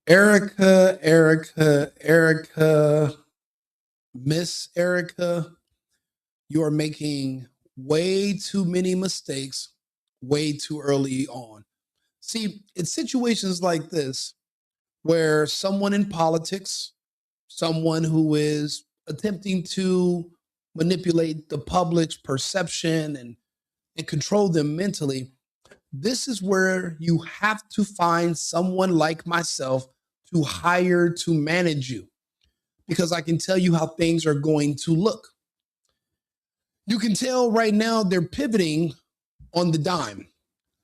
Erica, Miss Erica, you are making way too many mistakes way too early on. See, it's situations like this where someone in politics, someone who is attempting to manipulate the public's perception and control them mentally, this is where you have to find someone like myself to hire to manage you because I can tell you how things are going to look. You can tell right now they're pivoting on the dime.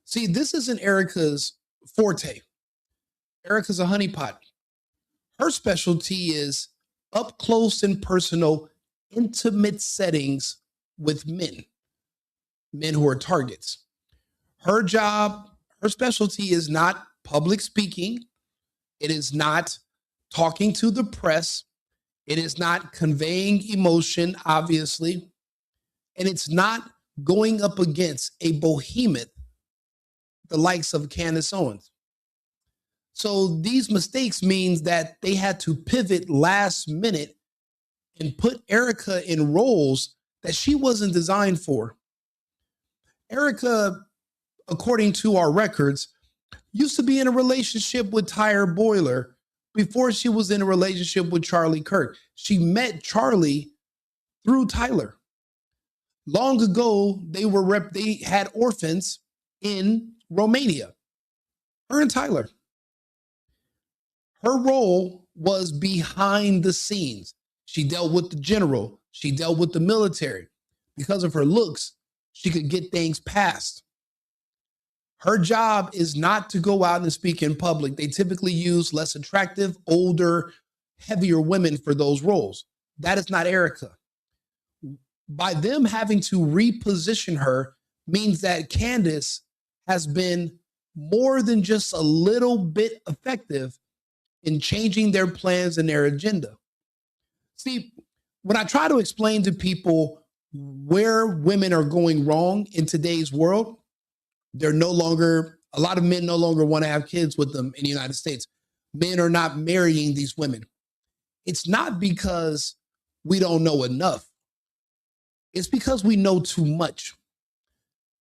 See, this isn't Erica's forte. Erica's a honeypot. Her specialty is up close and personal, intimate settings with men who are targets. Her job, her specialty is not public speaking. It is not talking to the press. It is not conveying emotion, obviously. And it's not going up against a behemoth, the likes of Candace Owens. So these mistakes means that they had to pivot last minute and put Erika in roles that she wasn't designed for. Erika, according to our records, used to be in a relationship with Tyre Boyler before she was in a relationship with Charlie Kirk. She met Charlie through Tyler. Long ago, they had orphans in Romania. Her and Tyler. Her role was behind the scenes. She dealt with the general. She dealt with the military. Because of her looks, she could get things passed. Her job is not to go out and speak in public. They typically use less attractive, older, heavier women for those roles. That is not Erika. By them having to reposition her means that Candace has been more than just a little bit effective in changing their plans and their agenda. See, when I try to explain to people where women are going wrong in today's world, a lot of men no longer want to have kids with them in the United States. Men are not marrying these women. It's not because we don't know enough. It's because we know too much.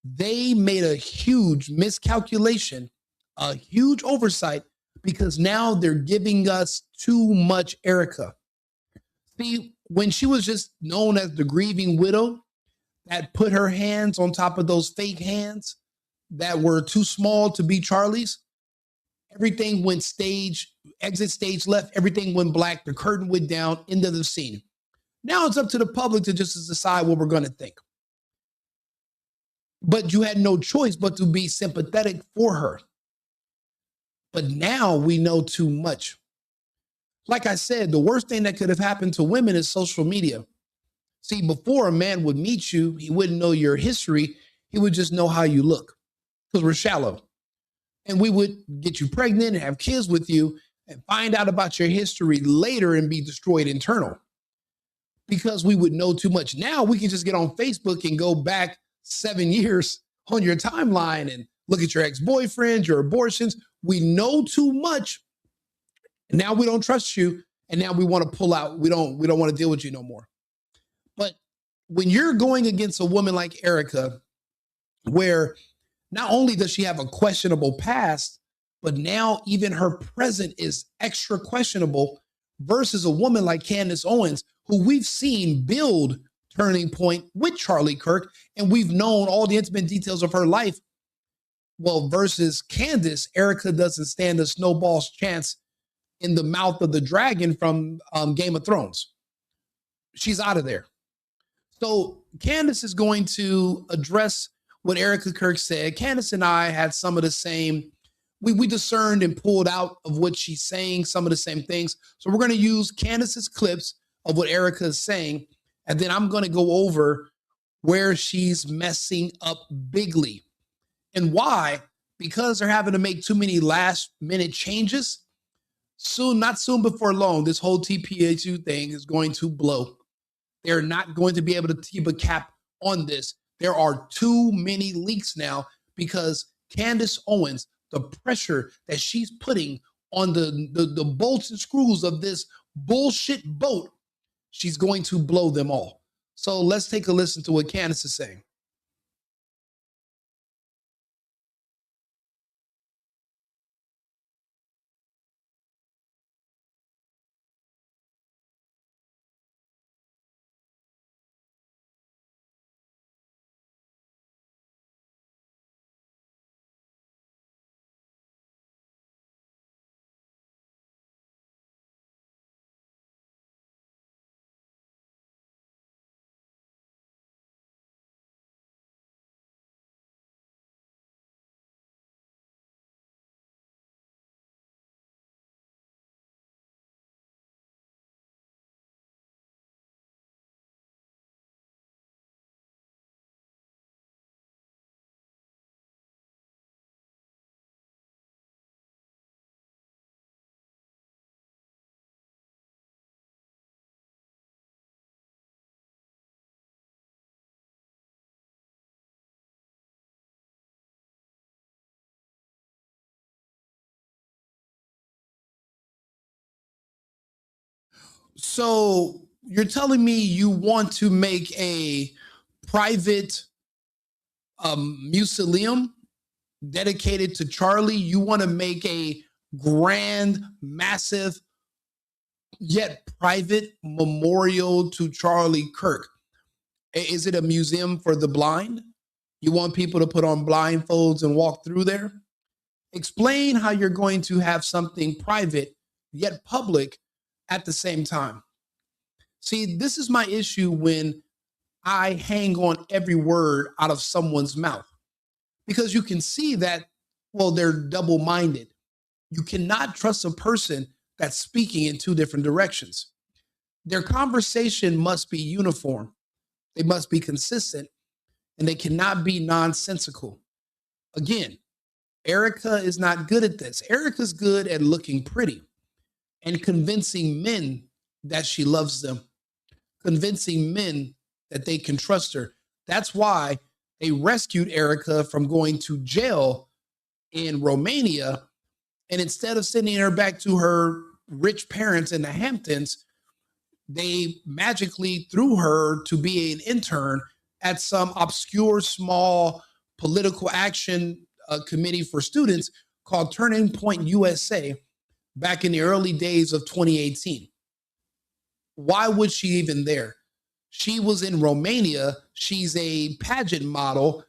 They made a huge miscalculation, a huge oversight, because now they're giving us too much Erika. See, when she was just known as the grieving widow that put her hands on top of those fake hands that were too small to be Charlie's, everything went exit stage left, everything went black, the curtain went down, end of the scene. Now it's up to the public to just decide what we're going to think. But you had no choice but to be sympathetic for her. But now we know too much. Like I said, the worst thing that could have happened to women is social media. See, before a man would meet you, he wouldn't know your history. He would just know how you look because we're shallow. And we would get you pregnant and have kids with you and find out about your history later and be destroyed internal because we would know too much. Now we can just get on Facebook and go back 7 years on your timeline and look at your ex-boyfriends, your abortions. We know too much. And now we don't trust you. And now we want to pull out. We don't want to deal with you no more. But when you're going against a woman like Erika, where not only does she have a questionable past, but now even her present is extra questionable versus a woman like Candace Owens, who we've seen build Turning Point with Charlie Kirk, and we've known all the intimate details of her life. Well, versus Candace, Erika doesn't stand a snowball's chance in the mouth of the dragon from Game of Thrones. She's out of there. So Candace is going to address what Erika Kirk said. Candace and I had some of the same, we discerned and pulled out of what she's saying, some of the same things. So we're going to use Candace's clips of what Erika is saying. And then I'm going to go over where she's messing up bigly. And why? Because they're having to make too many last minute changes. Soon, not soon before long, this whole TPA2 thing is going to blow. They're not going to be able to keep a cap on this. There are too many leaks now because Candace Owens, the pressure that she's putting on the bolts and screws of this bullshit boat, she's going to blow them all. So let's take a listen to what Candace is saying. So you're telling me you want to make a private mausoleum dedicated to Charlie? You want to make a grand, massive, yet private memorial to Charlie Kirk? Is it a museum for the blind? You want people to put on blindfolds and walk through there? Explain how you're going to have something private yet public at the same time. See, this is my issue when I hang on every word out of someone's mouth, because you can see that, well, they're double-minded. You cannot trust a person that's speaking in two different directions. Their conversation must be uniform. They must be consistent, and they cannot be nonsensical. Again, Erika is not good at this. Erika's good at looking pretty and convincing men that she loves them, convincing men that they can trust her. That's why they rescued Erika from going to jail in Romania. And instead of sending her back to her rich parents in the Hamptons, they magically threw her to be an intern at some obscure small political action committee for students called Turning Point USA back in the early days of 2018. Why was she even there? She was in Romania. She's a pageant model.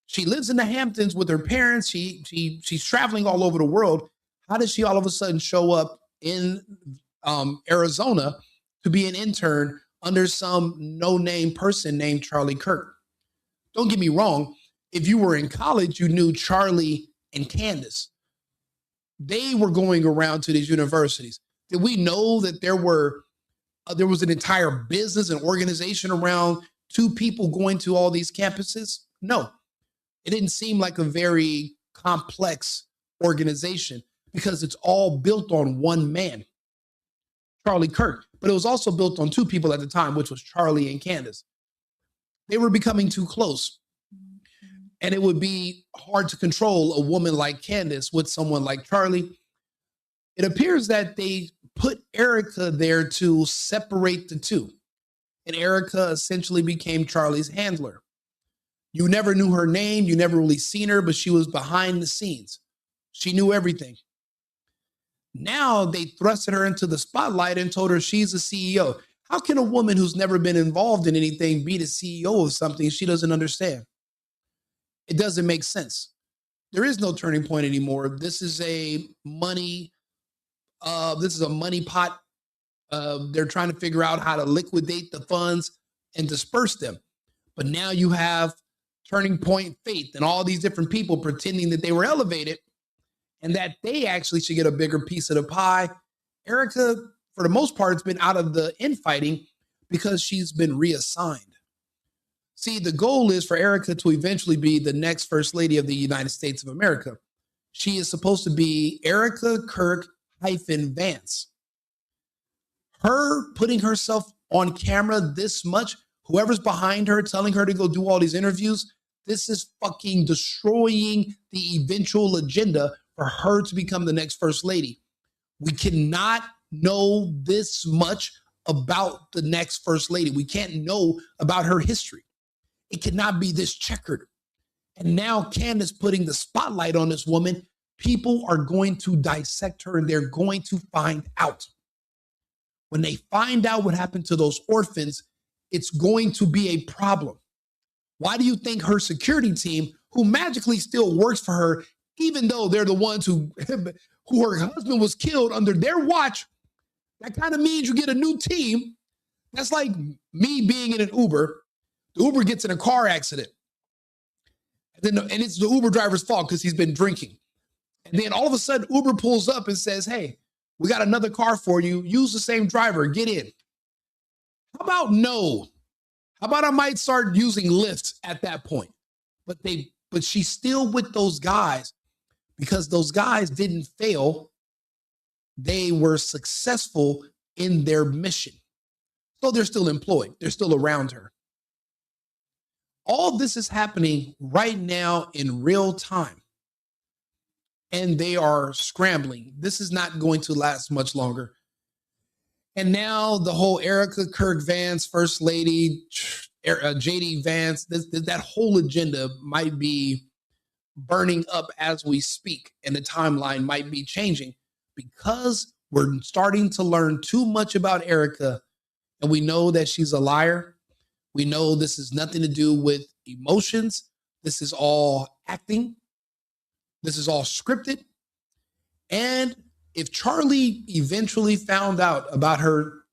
She lives in the Hamptons with her parents. She's traveling all over the world. How did she all of a sudden show up in Arizona to be an intern under some no-name person named Charlie Kirk? Don't get me wrong. If you were in college, you knew Charlie and Candace. They were going around to these universities. Did we know that there was an entire business and organization around two people going to all these campuses? No, it didn't seem like a very complex organization because it's all built on one man, Charlie Kirk. But it was also built on two people at the time, which was Charlie and Candace. They were becoming too close. And it would be hard to control a woman like Candace with someone like Charlie. It appears that they put Erika there to separate the two. And Erika essentially became Charlie's handler. You never knew her name. You never really seen her, but she was behind the scenes. She knew everything. Now they thrusted her into the spotlight and told her she's the CEO. How can a woman who's never been involved in anything be the CEO of something she doesn't understand? It doesn't make sense. There is no turning point anymore. This is a money pot. They're trying to figure out how to liquidate the funds and disperse them. But now you have Turning Point Faith and all these different people pretending that they were elevated and that they actually should get a bigger piece of the pie. Erika, for the most part, has been out of the infighting because she's been reassigned. See, the goal is for Erika to eventually be the next First Lady of the United States of America. She is supposed to be Erika Kirk Vance. Her putting herself on camera this much, whoever's behind her telling her to go do all these interviews, this is fucking destroying the eventual agenda for her to become the next First Lady. We cannot know this much about the next first lady. We can't know about her history. It cannot be this checkered. And now Candace putting the spotlight on this woman, people are going to dissect her and they're going to find out. When they find out what happened to those orphans, it's going to be a problem. Why do you think her security team, who magically still works for her, even though they're the ones who her husband was killed under their watch, that kind of means you get a new team. That's like me being in an Uber. The Uber gets in a car accident. And it's the Uber driver's fault because he's been drinking. And then all of a sudden, Uber pulls up and says, hey, we got another car for you. Use the same driver. Get in. How about no? How about I might start using Lyft at that point? But she's still with those guys because those guys didn't fail. They were successful in their mission. So they're still employed. They're still around her. All this is happening right now in real time. And they are scrambling. This is not going to last much longer. And now the whole Erika Kirk Vance, First Lady, JD Vance, that whole agenda might be burning up as we speak. And the timeline might be changing because we're starting to learn too much about Erika. And we know that she's a liar. We know this has nothing to do with emotions. This is all acting. This is all scripted. And if Charlie eventually found out about her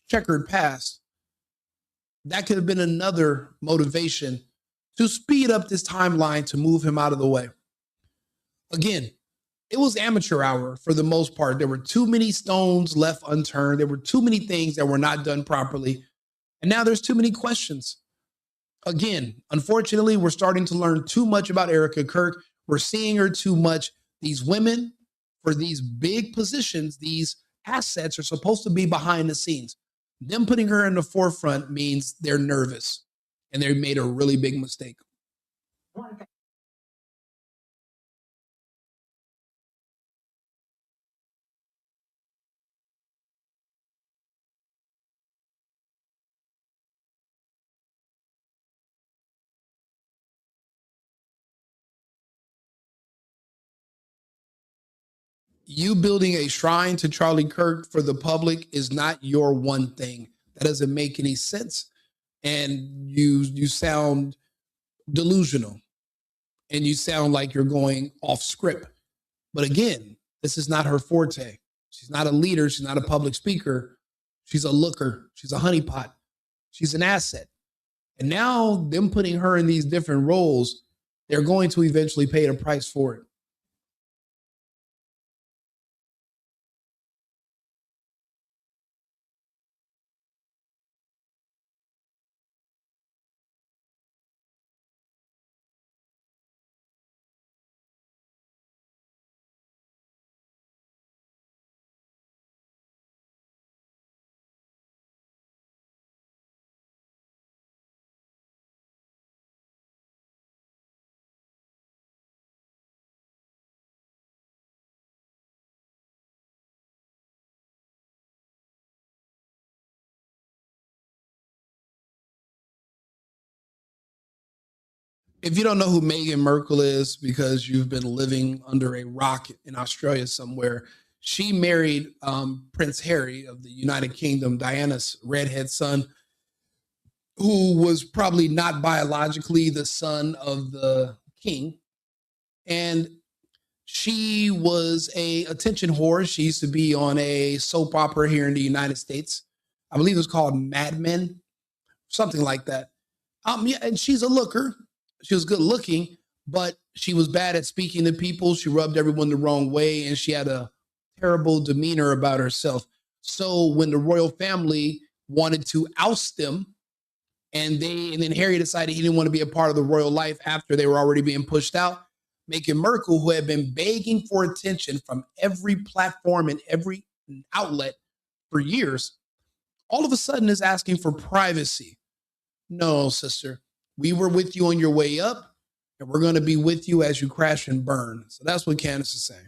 checkered past, that could have been another motivation to speed up this timeline to move him out of the way. Again, it was amateur hour for the most part. There were too many stones left unturned. There were too many things that were not done properly. And now there's too many questions. Again, unfortunately, we're starting to learn too much about Erika Kirk. We're seeing her too much. These women, for these big positions, these assets are supposed to be behind the scenes. Them putting her in the forefront means they're nervous and they made a really big mistake. You building a shrine to Charlie Kirk for the public is not your one thing. That doesn't make any sense. And you sound delusional and you sound like you're going off script. But again, this is not her forte. She's not a leader. She's not a public speaker. She's a looker. She's a honeypot. She's an asset. And now them putting her in these different roles, they're going to eventually pay the price for it. If you don't know who Meghan Markle is because you've been living under a rock in Australia somewhere, she married Prince Harry of the United Kingdom, Diana's redhead son, who was probably not biologically the son of the king. And she was a attention whore. She used to be on a soap opera here in the United States. I believe it was called Mad Men, something like that. Yeah, and she's a looker. She was good looking, but she was bad at speaking to people. She rubbed everyone the wrong way, and she had a terrible demeanor about herself. So when the royal family wanted to oust them, and then Harry decided he didn't want to be a part of the royal life after they were already being pushed out, Meghan Markle, who had been begging for attention from every platform and every outlet for years, all of a sudden is asking for privacy. No, sister. We were with you on your way up, and we're going to be with you as you crash and burn. So that's what Candace is saying.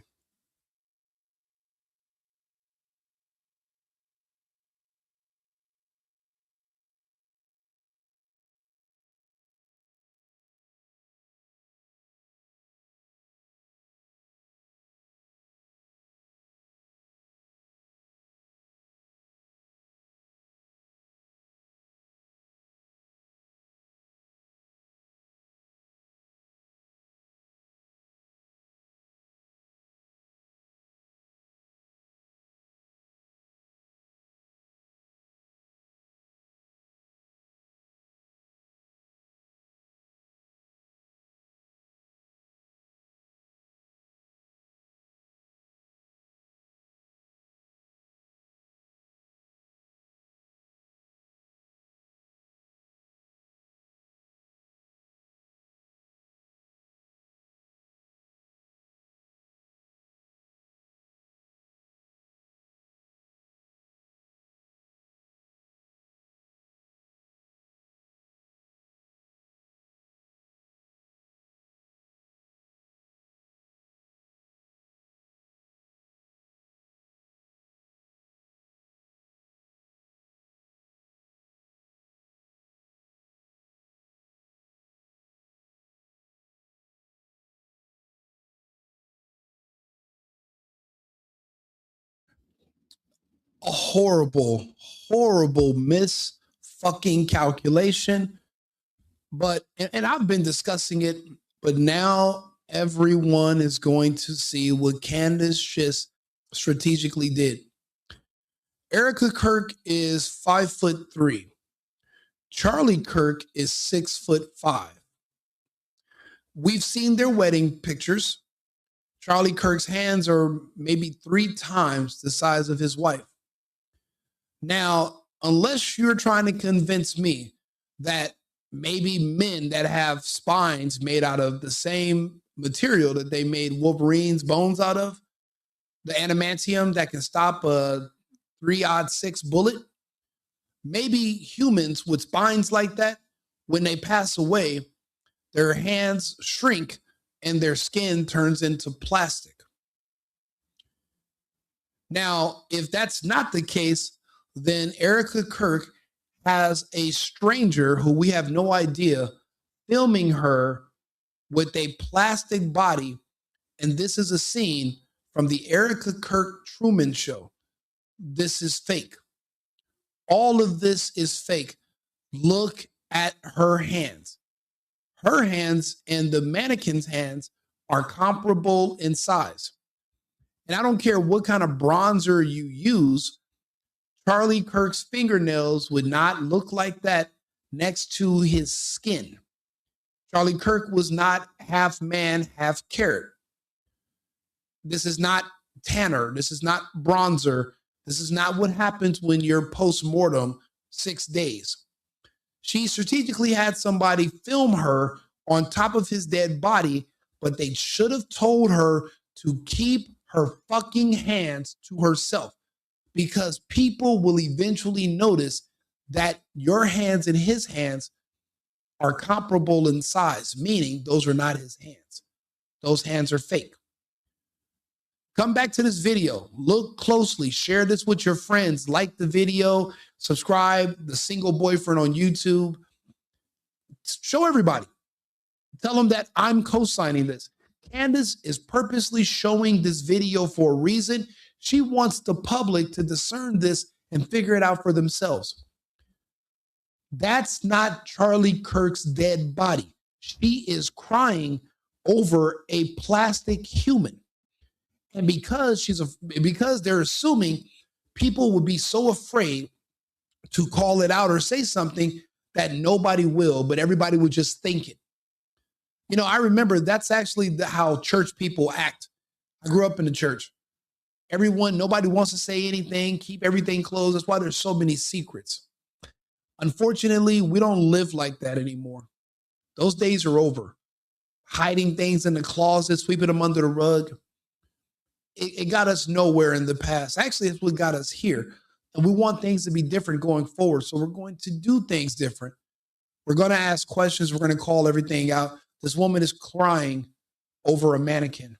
a horrible, horrible fucking calculation. But, and I've been discussing it, but now everyone is going to see what Candace just strategically did. Erika Kirk is 5'3". Charlie Kirk is 6'5". We've seen their wedding pictures. Charlie Kirk's hands are maybe 3 times the size of his wife. Now, unless you're trying to convince me that maybe men that have spines made out of the same material that they made Wolverine's bones out of, the adamantium that can stop a 3-6 bullet, maybe humans with spines like that, when they pass away, their hands shrink and their skin turns into plastic. Now, if that's not the case, then Erika Kirk has a stranger who we have no idea filming her with a plastic body. And this is a scene from the Erika Kirk Truman Show. This is fake. All of this is fake. Look at her hands. Her hands and the mannequin's hands are comparable in size. And I don't care what kind of bronzer you use, Charlie Kirk's fingernails would not look like that next to his skin. Charlie Kirk was not half man, half carrot. This is not tanner. This is not bronzer. This is not what happens when you're post-mortem 6 days. She strategically had somebody film her on top of his dead body, but they should have told her to keep her fucking hands to herself, because people will eventually notice that your hands and his hands are comparable in size, meaning those are not his hands. Those hands are fake. Come back to this video, look closely, share this with your friends, like the video, subscribe, The Single Boyfriend on YouTube. Show everybody. Tell them that I'm co-signing this. Candace is purposely showing this video for a reason. She wants the public to discern this and figure it out for themselves. That's not Charlie Kirk's dead body. She is crying over a plastic human. And because because they're assuming people would be so afraid to call it out or say something that nobody will, but everybody would just think it. You know, I remember that's actually how church people act. I grew up in the church. Nobody wants to say anything, keep everything closed. That's why there's so many secrets. Unfortunately, we don't live like that anymore. Those days are over. Hiding things in the closet, sweeping them under the rug. It got us nowhere in the past. Actually, it's what got us here. And we want things to be different going forward. So we're going to do things different. We're going to ask questions. We're going to call everything out. This woman is crying over a mannequin.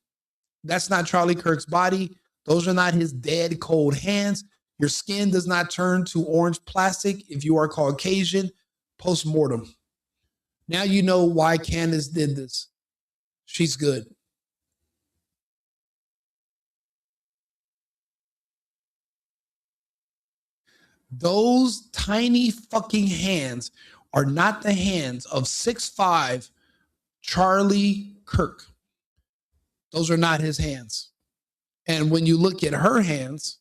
That's not Charlie Kirk's body. Those are not his dead, cold hands. Your skin does not turn to orange plastic if you are Caucasian post-mortem. Now you know why Candace did this. She's good. Those tiny fucking hands are not the hands of 6'5" Charlie Kirk. Those are not his hands. And when you look at her hands,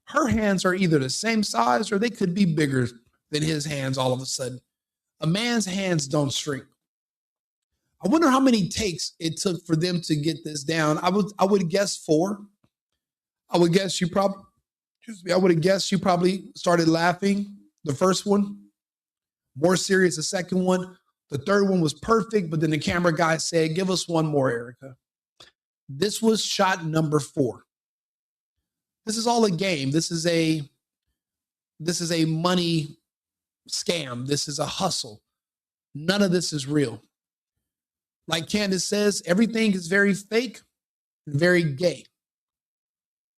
her hands are either the same size or they could be bigger than his hands all of a sudden. A man's hands don't shrink. I wonder how many takes it took for them to get this down. I would guess 4. I would guess you probably started laughing the first one, more serious the second one. The third one was perfect, but then the camera guy said, "Give us one more, Erika." This was shot number 4. This is all a game. This is a money scam. This is a hustle. None of this is real. Like Candace says, everything is very fake and very gay.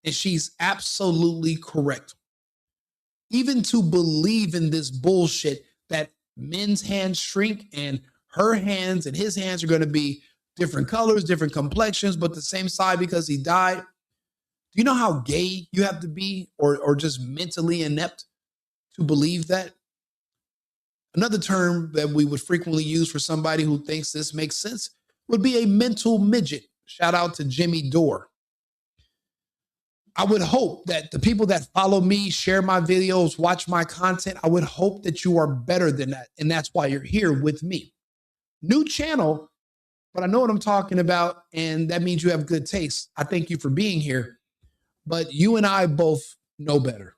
And she's absolutely correct. even to believe in this bullshit that men's hands shrink and her hands and his hands are going to be different colors, different complexions, but the same side because he died. Do you know how gay you have to be or just mentally inept to believe that? Another term that we would frequently use for somebody who thinks this makes sense would be a mental midget. Shout out to Jimmy Dore. I would hope that the people that follow me, share my videos, watch my content, I would hope that you are better than that. And that's why you're here with me. New channel, but I know what I'm talking about. And that means you have good taste. I thank you for being here. But you and I both know better.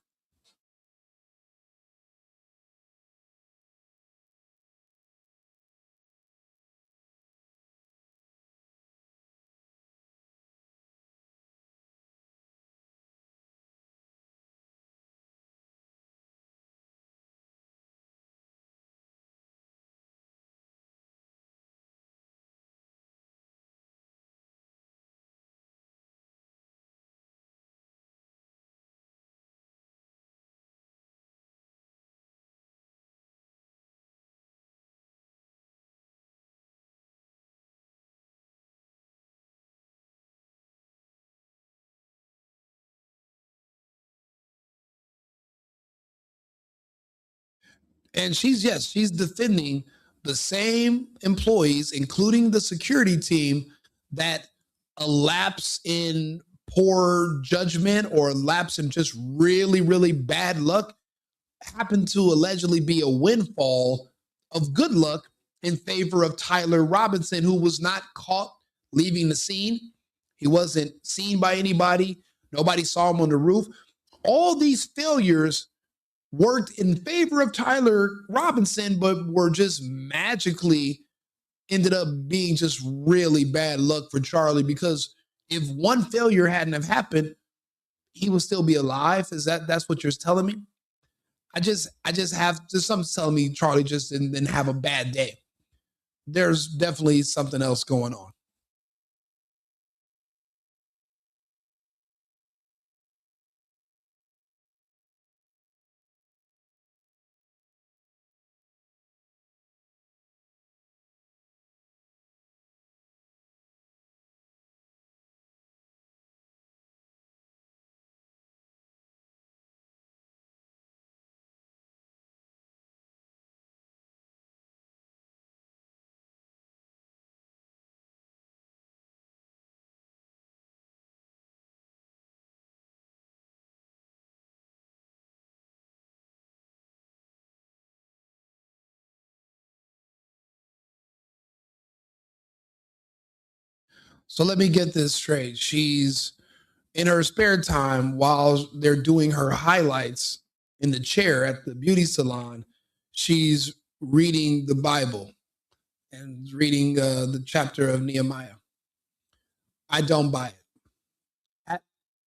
And she's defending the same employees, including the security team, that a lapse in poor judgment or a lapse in just really, really bad luck happened to allegedly be a windfall of good luck in favor of Tyler Robinson, who was not caught leaving the scene. He wasn't seen by anybody. Nobody saw him on the roof. All these failures worked in favor of Tyler Robinson, but were just magically ended up being just really bad luck for Charlie, because if one failure hadn't have happened, he would still be alive. That's what you're telling me? I just have just something telling me Charlie just didn't have a bad day. There's definitely something else going on. So let me get this straight. She's in her spare time while they're doing her highlights in the chair at the beauty salon. She's reading the Bible and reading the chapter of Nehemiah. I don't buy it at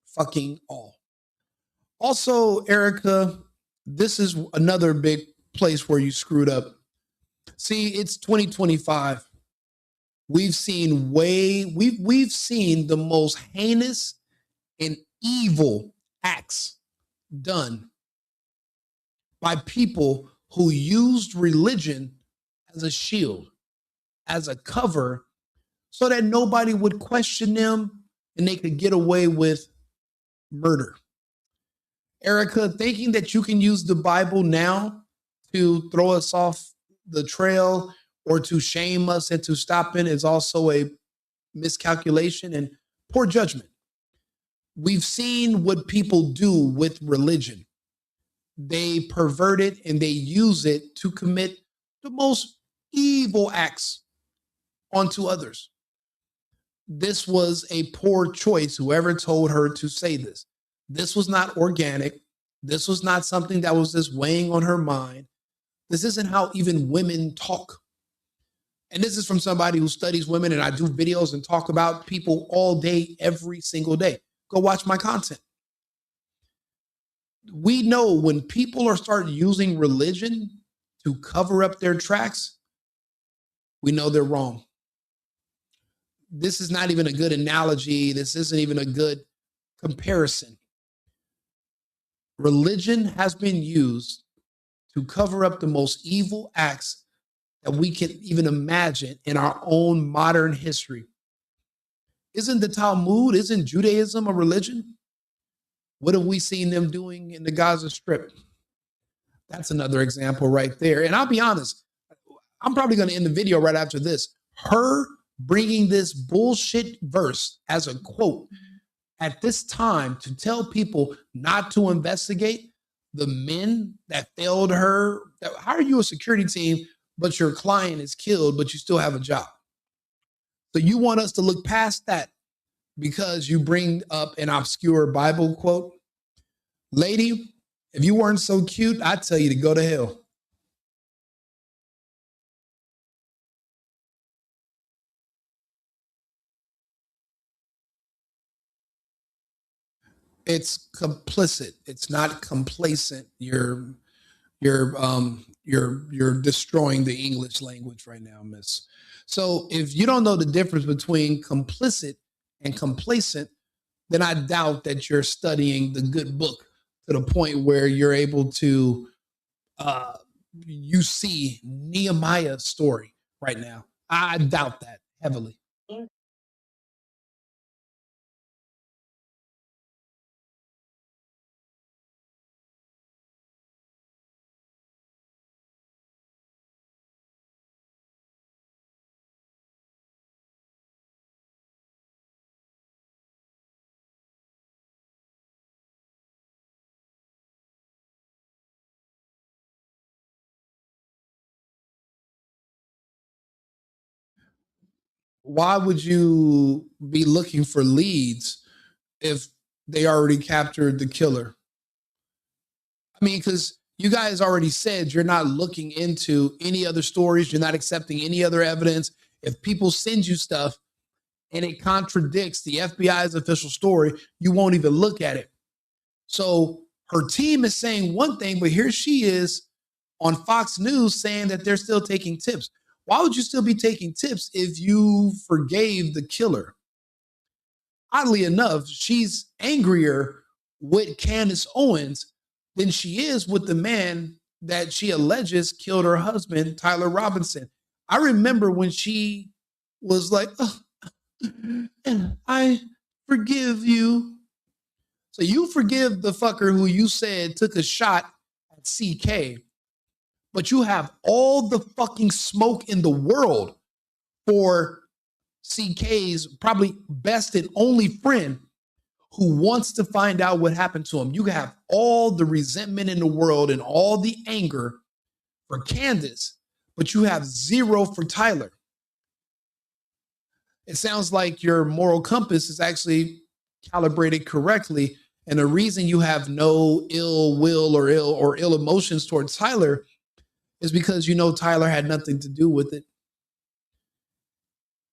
fucking all. Also, Erika, this is another big place where you screwed up. See, it's 2025. We've seen the most heinous and evil acts done by people who used religion as a shield, as a cover, so that nobody would question them and they could get away with murder. Erika, thinking that you can use the Bible now to throw us off the trail or to shame us into stopping is also a miscalculation and poor judgment. We've seen what people do with religion. They pervert it and they use it to commit the most evil acts onto others. This was a poor choice, whoever told her to say this. This was not organic. This was not something that was just weighing on her mind. This isn't how even women talk. And this is from somebody who studies women, and I do videos and talk about people all day, every single day. Go watch my content. We know when people are start using religion to cover up their tracks, we know they're wrong. This is not even a good analogy. This isn't even a good comparison. Religion has been used to cover up the most evil acts that we can even imagine in our own modern history. Isn't the Talmud, isn't Judaism a religion? What have we seen them doing in the Gaza Strip? That's another example right there. And I'll be honest, I'm probably going to end the video right after this. Her bringing this bullshit verse as a quote at this time to tell people not to investigate the men that failed her. How are you a security team, but your client is killed, but you still have a job? So you want us to look past that because you bring up an obscure Bible quote? Lady, if you weren't so cute, I'd tell you to go to hell. It's complicit. It's not complacent. You're destroying the English language right now, miss. So if you don't know the difference between complicit and complacent, then I doubt that you're studying the good book to the point where you're able to you see Nehemiah's story right now. I doubt that heavily. Why would you be looking for leads if they already captured the killer? I mean, because you guys already said you're not looking into any other stories, you're not accepting any other evidence. If people send you stuff and it contradicts the FBI's official story, you won't even look at it. So her team is saying one thing, but here she is on Fox News saying that they're still taking tips. Why would you still be taking tips if you forgave the killer? Oddly enough, she's angrier with Candace Owens than she is with the man that she alleges killed her husband, Tyler Robinson. I remember when she was like, oh, and I forgive you. So you forgive the fucker who you said took a shot at CK, but you have all the fucking smoke in the world for CK's probably best and only friend who wants to find out what happened to him. You have all the resentment in the world and all the anger for Candace, but you have zero for Tyler. It sounds like your moral compass is actually calibrated correctly. And the reason you have no ill will or ill emotions towards Tyler is because you know Tyler had nothing to do with it.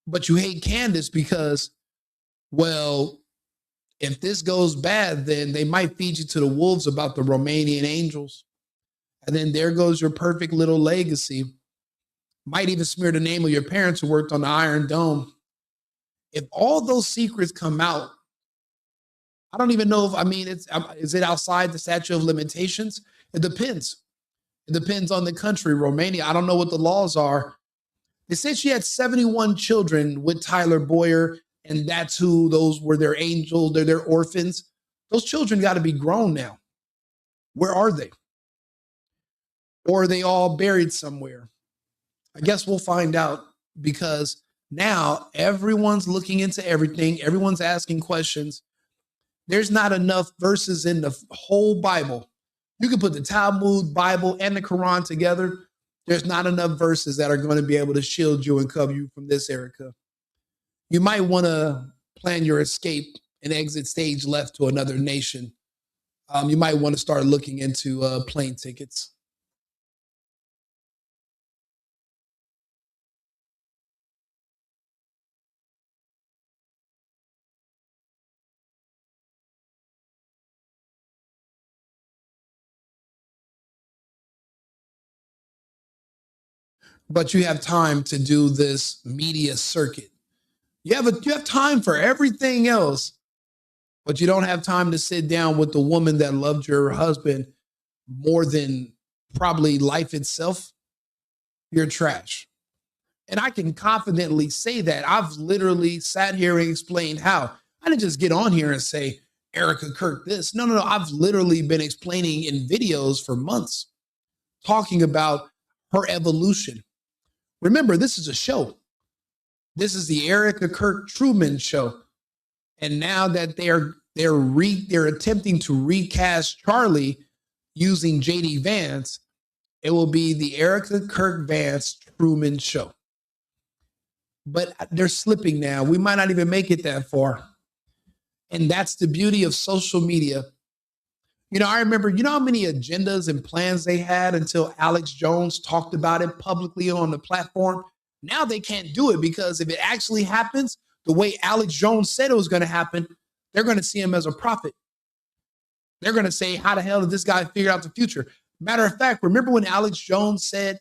But you hate Candace because, well, if this goes bad, then they might feed you to the wolves about the Romanian angels. And then there goes your perfect little legacy. Might even smear the name of your parents who worked on the Iron Dome. If all those secrets come out, I don't even know if, I mean, is it outside the statute of limitations? It depends. It depends on the country. Romania, I don't know what the laws are. They said she had 71 children with Tyler Boyer, and that's who those were their angels, they're their orphans. Those children got to be grown now. Where are they? Or are they all buried somewhere? I guess we'll find out because now everyone's looking into everything. Everyone's asking questions. There's not enough verses in the whole Bible. You can put the Talmud, Bible, and the Quran together. There's not enough verses that are going to be able to shield you and cover you from this, Erika. You might want to plan your escape and exit stage left to another nation. You might want to start looking into plane tickets. But you have time to do this media circuit. You have time for everything else, but you don't have time to sit down with the woman that loved your husband more than probably life itself, you're trash. And I can confidently say that. I've literally sat here and explained how. I didn't just get on here and say, Erika Kirk this. No, no, no. I've literally been explaining in videos for months, talking about her evolution. Remember, this is a show. This is the Erika Kirk Truman show. And now that they're attempting to recast Charlie using JD Vance, it will be the Erika Kirk Vance Truman show. But they're slipping now. We might not even make it that far. And that's the beauty of social media. You know, I remember, you know how many agendas and plans they had until Alex Jones talked about it publicly on the platform? Now they can't do it because if it actually happens the way Alex Jones said it was going to happen, they're going to see him as a prophet. They're going to say, how the hell did this guy figure out the future? Matter of fact, remember when Alex Jones said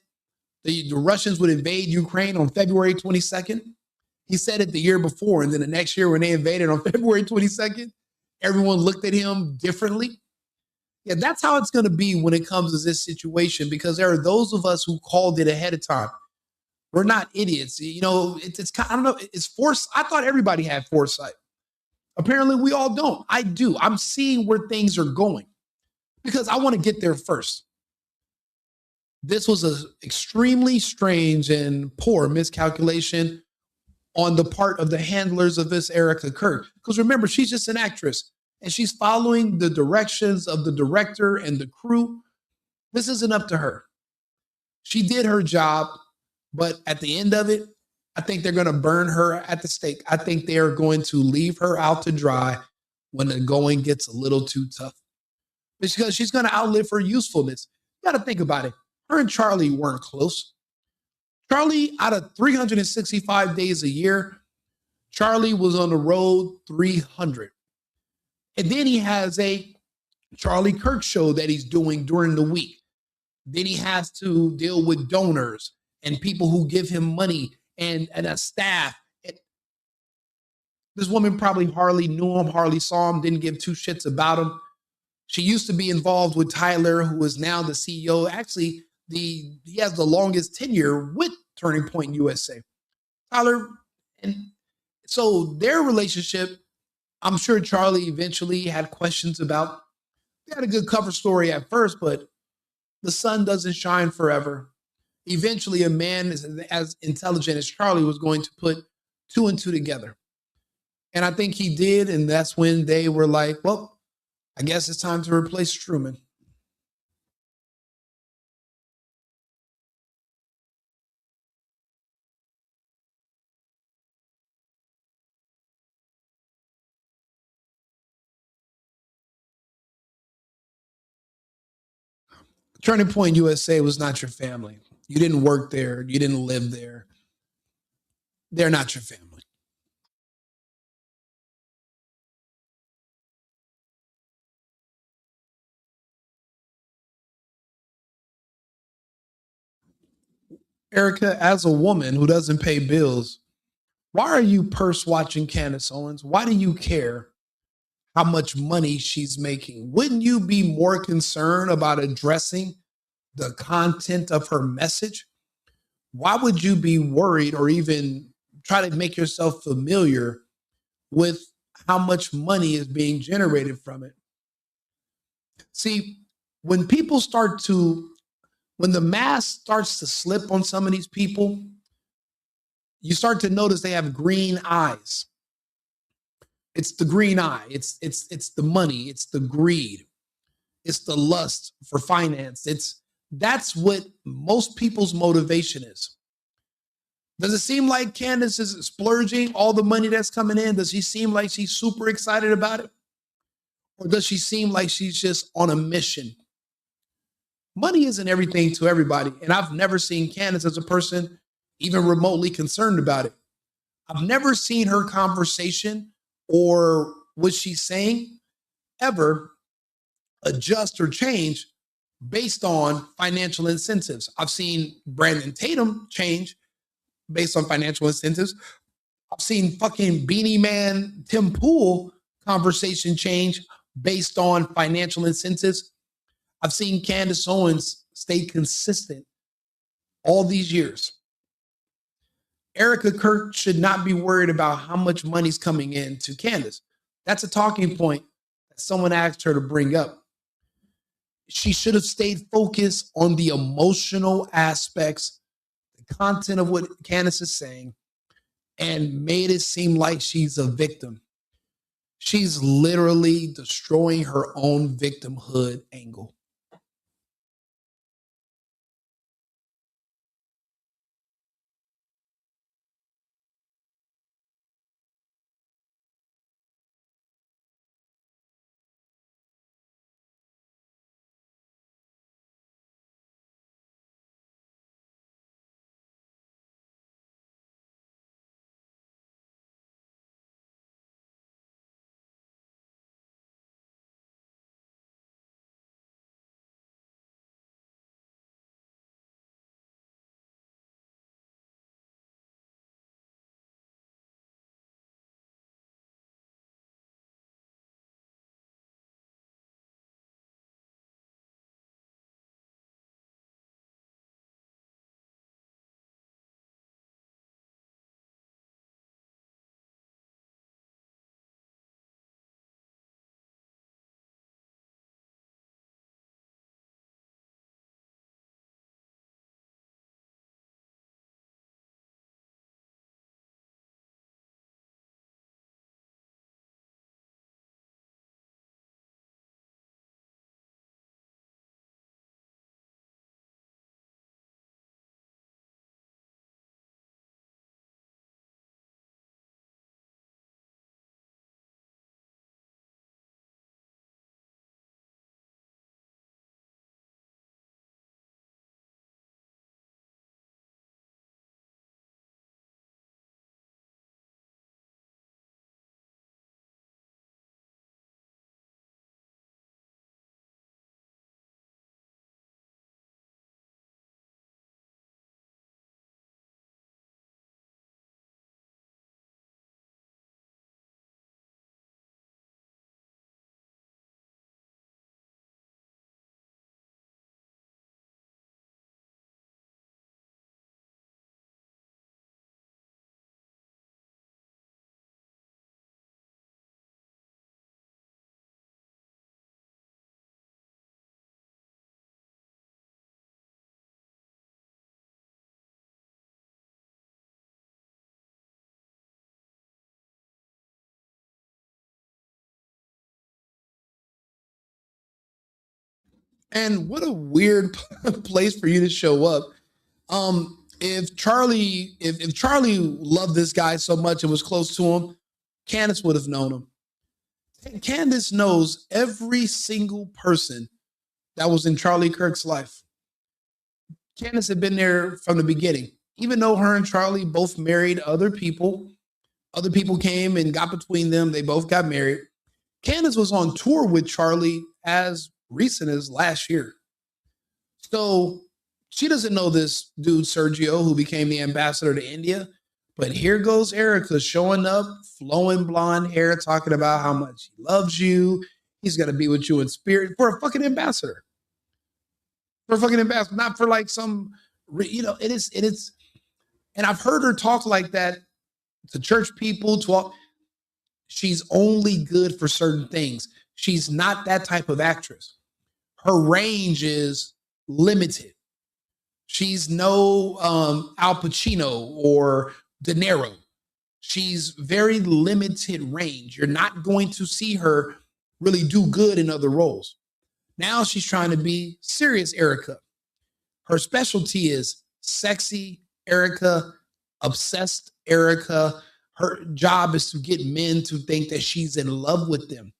the Russians would invade Ukraine on February 22nd? He said it the year before, and then the next year when they invaded on February 22nd, everyone looked at him differently. Yeah, that's how it's going to be when it comes to this situation, because there are those of us who called it ahead of time. We're not idiots. You know, it's I don't know, it's force. I thought everybody had foresight. Apparently we all don't. I do. I'm seeing where things are going because I want to get there first. This was an extremely strange and poor miscalculation on the part of the handlers of this Erika Kirk. Because remember, she's just an actress and she's following the directions of the director and the crew. This isn't up to her. She did her job, but at the end of it, I think they're going to burn her at the stake. I think they are going to leave her out to dry when the going gets a little too tough. Because she's going to outlive her usefulness. You got to think about it. Her and Charlie weren't close. Charlie, out of 365 days a year, Charlie was on the road 300. And then he has a Charlie Kirk show that he's doing during the week. Then he has to deal with donors and people who give him money and a staff. This woman probably hardly knew him, hardly saw him, didn't give two shits about him. She used to be involved with Tyler, who is now the CEO. Actually, he has the longest tenure with Turning Point USA. Tyler, and so their relationship, I'm sure Charlie eventually had questions about. They had a good cover story at first, but the sun doesn't shine forever. Eventually, a man as intelligent as Charlie was going to put two and two together. And I think he did, and that's when they were like, well, I guess it's time to replace Truman. Turning Point USA was not your family. You didn't work there. You didn't live there. They're not your family. Erika, as a woman who doesn't pay bills, why are you purse watching Candace Owens? Why do you care how much money she's making? Wouldn't you be more concerned about addressing the content of her message? Why would you be worried or even try to make yourself familiar with how much money is being generated from it? See, when people start to, when the mask starts to slip on some of these people, you start to notice they have green eyes. It's the green eye. It's the money. It's the greed. It's the lust for finance. That's what most people's motivation is. Does it seem like Candace is splurging all the money that's coming in? Does she seem like she's super excited about it? Or does she seem like she's just on a mission? Money isn't everything to everybody. And I've never seen Candace as a person even remotely concerned about it. I've never seen her conversation or what she's saying ever adjust or change based on financial incentives. I've seen Brandon Tatum change based on financial incentives. I've seen fucking Beanie Man Tim Pool conversation change based on financial incentives. I've seen Candace Owens stay consistent all these years. Erika Kirk should not be worried about how much money's coming in to Candace. That's a talking point that someone asked her to bring up. She should have stayed focused on the emotional aspects, the content of what Candace is saying, and made it seem like she's a victim. She's literally destroying her own victimhood angle. And what a weird place for you to show up. If Charlie loved this guy so much and was close to him, Candace would have known him. Candace knows every single person that was in Charlie Kirk's life. Candace had been there from the beginning. Even though her and Charlie both married other people came and got between them. They both got married. Candace was on tour with Charlie as recent as last year. So she doesn't know this dude, Sergio, who became the ambassador to India. But here goes Erika showing up, flowing blonde hair, talking about how much he loves you. He's going to be with you in spirit for a fucking ambassador. For a fucking ambassador, not for like some, it is. And I've heard her talk like that to church people. She's only good for certain things. She's not that type of actress. Her range is limited. She's no Al Pacino or De Niro. She's very limited range. You're not going to see her really do good in other roles. Now she's trying to be serious Erika. Her specialty is sexy Erika, obsessed Erika. Her job is to get men to think that she's in love with them.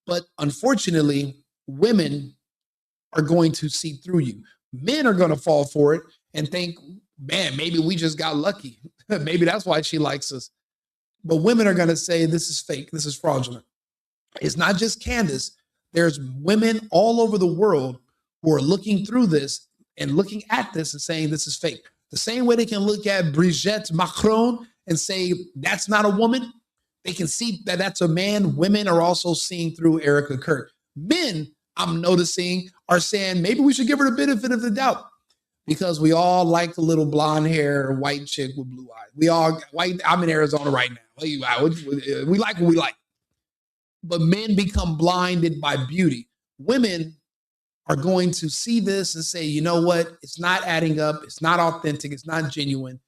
But unfortunately, women are going to see through you. Men are going to fall for it and think, man, maybe we just got lucky. Maybe that's why she likes us. But women are going to say, this is fake. This is fraudulent. It's not just Candace. There's women all over the world who are looking through this and looking at this and saying, this is fake. The same way they can look at Brigitte Macron and say, that's not a woman. They can see that that's a man. Women are also seeing through Erika Kirk. Men, I'm noticing, are saying maybe we should give her the benefit of the doubt because we all like the little blonde hair, white chick with blue eyes. We all white. I'm in Arizona right now. We like what we like. But men become blinded by beauty. Women are going to see this and say, you know what? It's not adding up. It's not authentic. It's not genuine.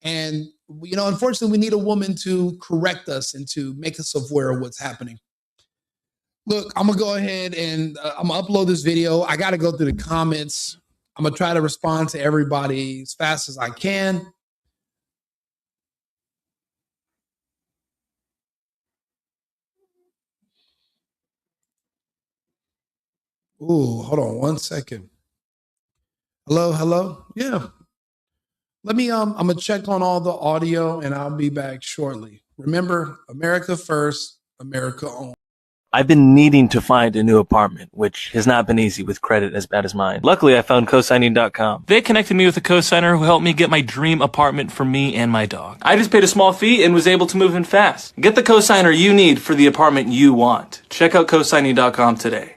And, you know, unfortunately, we need a woman to correct us and to make us aware of what's happening. Look, I'm going to go ahead and I'm going to upload this video. I got to go through the comments. I'm going to try to respond to everybody as fast as I can. Ooh, hold on one second. Hello. Yeah. Let me, I'm going to check on all the audio and I'll be back shortly. Remember, America first, America only. I've been needing to find a new apartment, which has not been easy with credit as bad as mine. Luckily, I found cosigning.com. They connected me with a cosigner who helped me get my dream apartment for me and my dog. I just paid a small fee and was able to move in fast. Get the cosigner you need for the apartment you want. Check out cosigning.com today.